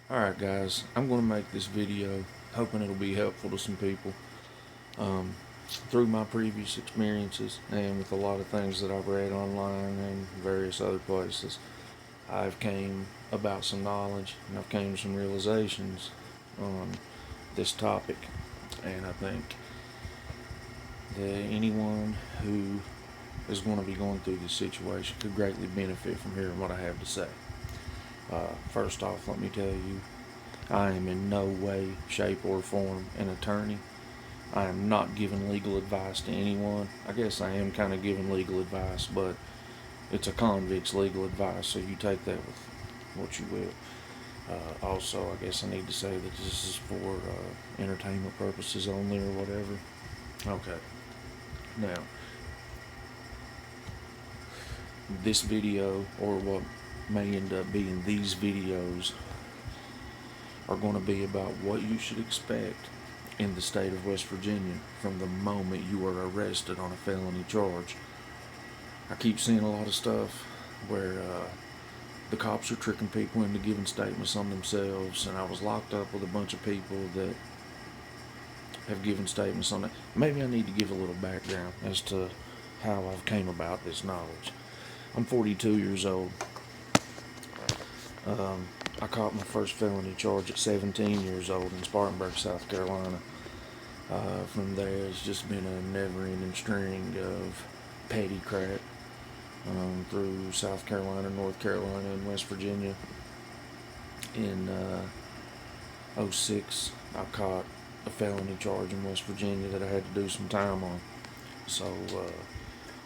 Alright guys, I'm going to make this video hoping it'll be helpful to some people. Um, Through my previous experiences and with a lot of things that I've read online and various other places, I've came about some knowledge and I've came to some realizations on this topic. And I think that anyone who is going to be going through this situation could greatly benefit from hearing what I have to say. First off, let me tell you, I am in no way, shape, or form an attorney. I am not giving legal advice to anyone. I guess I am kind of giving legal advice, but it's a convict's legal advice, so you take that with what you will. Also, I guess I need to say that this is for entertainment purposes only or whatever. Okay. Now, this video, or what may end up being these videos, are going to be about what you should expect in the state of West Virginia from the moment you are arrested on a felony charge. I keep seeing a lot of stuff where the cops are tricking people into giving statements on themselves, and I was locked up with a bunch of people that have given statements on it. Maybe I need to give a little background as to how I've came about this knowledge. I'm 42 years old. I caught my first felony charge at 17 years old in Spartanburg, South Carolina. From there, it's just been a never-ending string of petty crap through South Carolina, North Carolina, and West Virginia. In '06, I caught a felony charge in West Virginia that I had to do some time on. So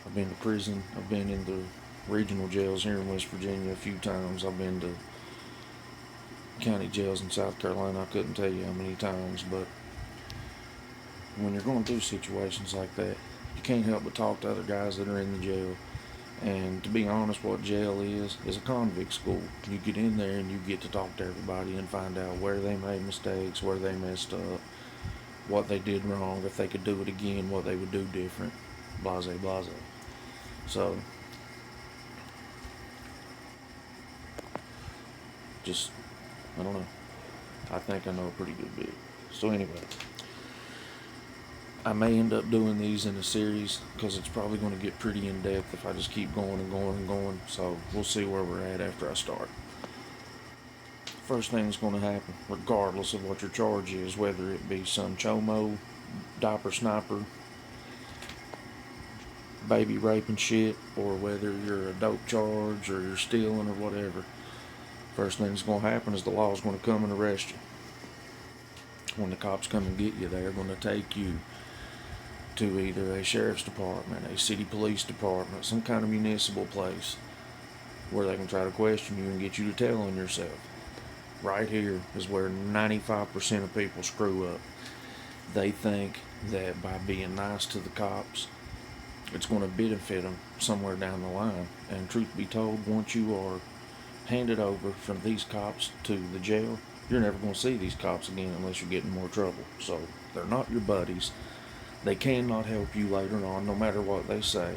I've been to prison. I've been in the regional jails here in West Virginia a few times. I've been to county jails in South Carolina. I couldn't tell you how many times, but when you're going through situations like that, you can't help but talk to other guys that are in the jail. And to be honest, what jail is a convict school. You get in there and you get to talk to everybody and find out where they made mistakes, where they messed up, what they did wrong, if they could do it again, what they would do different, blase, blase. So, just, I don't know. I think I know a pretty good bit. So anyway, I may end up doing these in a series because it's probably going to get pretty in depth if I just keep going and going and going. So we'll see where we're at after I start. First thing that's going to happen, regardless of what your charge is, whether it be some chomo, diaper sniper, baby raping shit, or whether you're a dope charge or you're stealing or whatever, first thing that's going to happen is the law is going to come and arrest you. When the cops come and get you, they're going to take you to either a sheriff's department, a city police department, some kind of municipal place where they can try to question you and get you to tell on yourself. Right here is where 95% of people screw up. They think that by being nice to the cops, it's going to benefit them somewhere down the line. And truth be told, once you are handed over from these cops to the jail, you're never going to see these cops again unless you're getting more trouble. So they're not your buddies. They cannot help you later on, no matter what they say.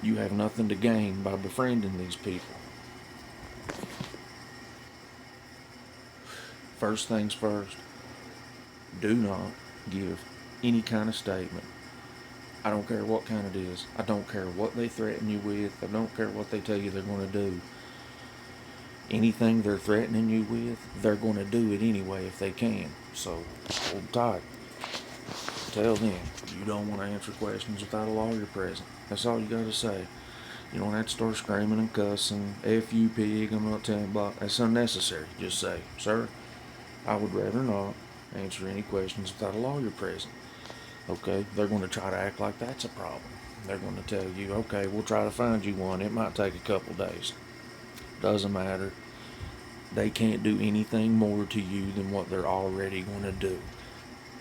You have nothing to gain by befriending these people. First things first, do not give any kind of statement. I don't care what kind it is. I don't care what they threaten you with. I don't care what they tell you they're going to do. Anything they're threatening you with, they're going to do it anyway if they can. So hold tight. Tell them you don't want to answer questions without a lawyer present. That's all you got to say. You don't have to start screaming and cussing. F you pig, I'm not telling blah. That's unnecessary. Just say, sir, I would rather not answer any questions without a lawyer present. Okay, they're going to try to act like that's a problem. They're going to tell you, okay, we'll try to find you one. It might take a couple days. Doesn't matter. They can't do anything more to you than what they're already going to do.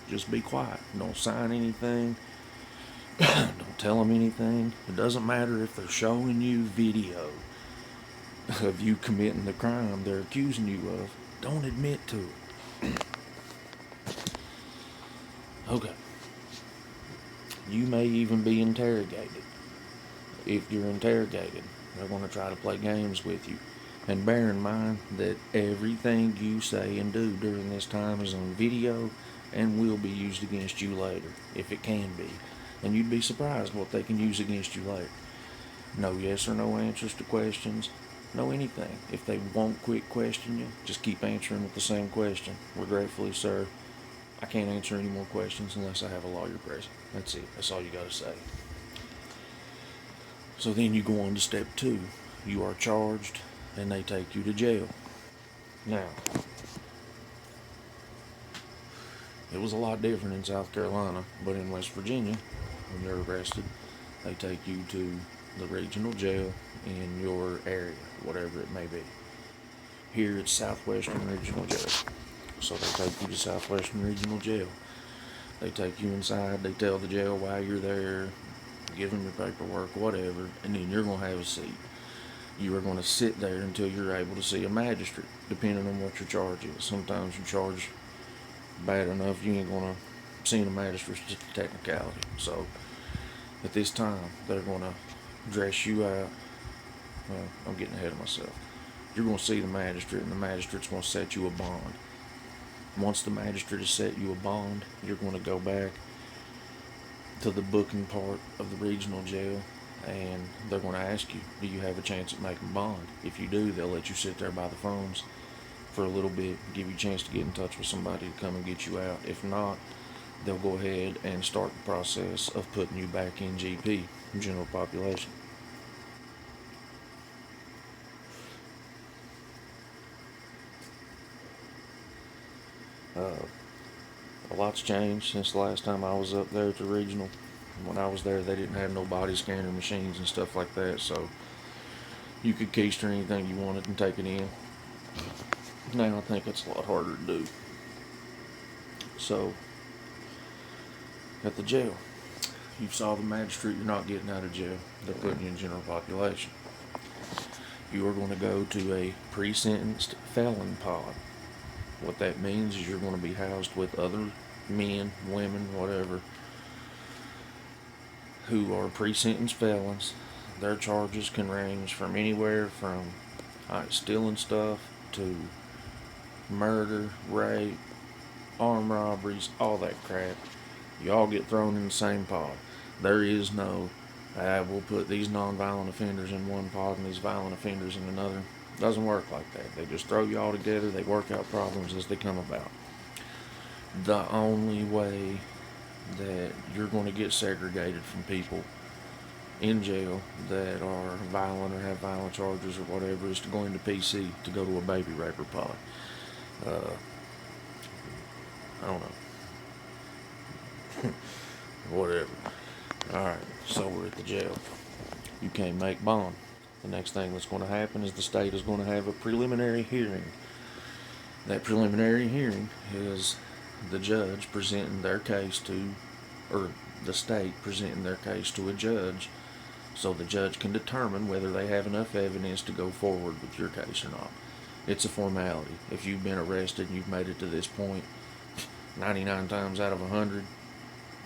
Just be quiet. Don't sign anything. Don't tell them anything. It doesn't matter if they're showing you video of you committing the crime they're accusing you of. Don't admit to it. Okay. You may even be interrogated. If you're interrogated, they're going to try to play games with you. And bear in mind that everything you say and do during this time is on video and will be used against you later, if it can be. And you'd be surprised what they can use against you later. No yes or no answers to questions, no anything. If they won't quit question you, just keep answering with the same question. Regretfully, sir, I can't answer any more questions unless I have a lawyer present. That's it. That's all you got to say. So then you go on to step 2. You are charged and they take you to jail. Now, it was a lot different in South Carolina, but in West Virginia, when you're arrested, they take you to the regional jail in your area, whatever it may be. Here it's Southwestern Regional Jail. So they take you to Southwestern Regional Jail. They take you inside, they tell the jail why you're there, give them your paperwork, whatever, and then you're going to have a seat. You are going to sit there until you're able to see a magistrate, depending on what your charge is. Sometimes your charge bad enough, you ain't going to see a magistrate, it's just a technicality. So at this time, they're going to dress you out. Well, I'm getting ahead of myself. You're going to see the magistrate, and the magistrate's going to set you a bond. Once the magistrate has set you a bond, you're going to go back to the booking part of the regional jail, and they're going to ask you, do you have a chance at making bond? If you do, they'll let you sit there by the phones for a little bit, give you a chance to get in touch with somebody to come and get you out. If not, they'll go ahead and start the process of putting you back in GP, general population. A lot's changed since the last time I was up there at the regional. When I was there, they didn't have no body scanner machines and stuff like that, so you could keister anything you wanted and take it in. Now I think it's a lot harder to do. So, at the jail, you saw the magistrate, you're not getting out of jail. They're putting you in general population. You are going to go to a pre-sentenced felon pod. What that means is you're going to be housed with other men, women, whatever, who are pre-sentenced felons. Their charges can range from anywhere from stealing stuff to murder, rape, armed robberies, all that crap. You all get thrown in the same pod. There is no, we'll put these non-violent offenders in one pod and these violent offenders in another. Doesn't work like that. They just throw you all together. They work out problems as they come about. The only way that you're going to get segregated from people in jail that are violent or have violent charges or whatever is to go into PC, to go to a baby raper pod. I don't know. Whatever. Alright, so we're at the jail. You can't make bond. The next thing that's going to happen is the state is going to have a preliminary hearing. That preliminary hearing is the judge presenting their case to, or the state presenting their case to a judge, so the judge can determine whether they have enough evidence to go forward with your case or not. It's a formality. If you've been arrested and you've made it to this point, 99 times out of 100,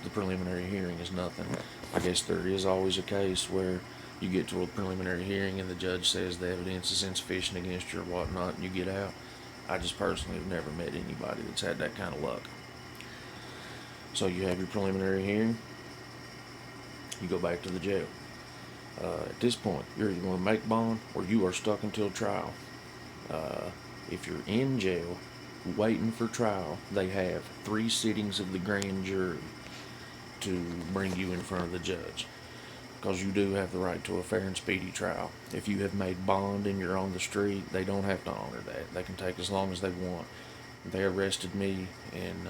the preliminary hearing is nothing. I guess there is always a case where you get to a preliminary hearing and the judge says the evidence is insufficient against you or whatnot and you get out. I just personally have never met anybody that's had that kind of luck. So you have your preliminary hearing, you go back to the jail. At this point, you're either going to make bond or you are stuck until trial. If you're in jail waiting for trial, they have 3 sittings of the grand jury to bring you in front of the judge, because you do have the right to a fair and speedy trial. If you have made bond and you're on the street, they don't have to honor that. They can take as long as they want. They arrested me in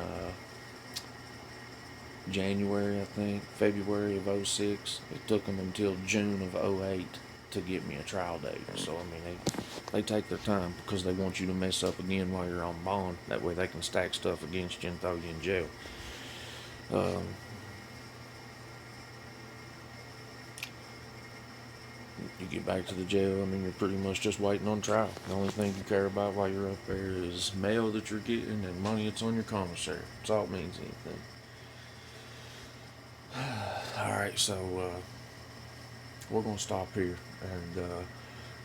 January, I think, February of 06. It took them until June of 08 to get me a trial date. So, I mean, they take their time because they want you to mess up again while you're on bond. That way they can stack stuff against you and throw you in jail. You get back to the jail, I mean, you're pretty much just waiting on trial. The only thing you care about while you're up there is mail that you're getting and money that's on your commissary. That's all it means, anything. Alright, so we're going to stop here. And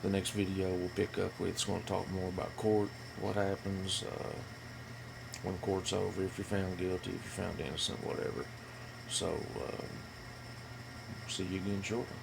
the next video we'll pick up with is going to talk more about court, what happens when court's over, if you're found guilty, if you're found innocent, whatever. So, see you again shortly.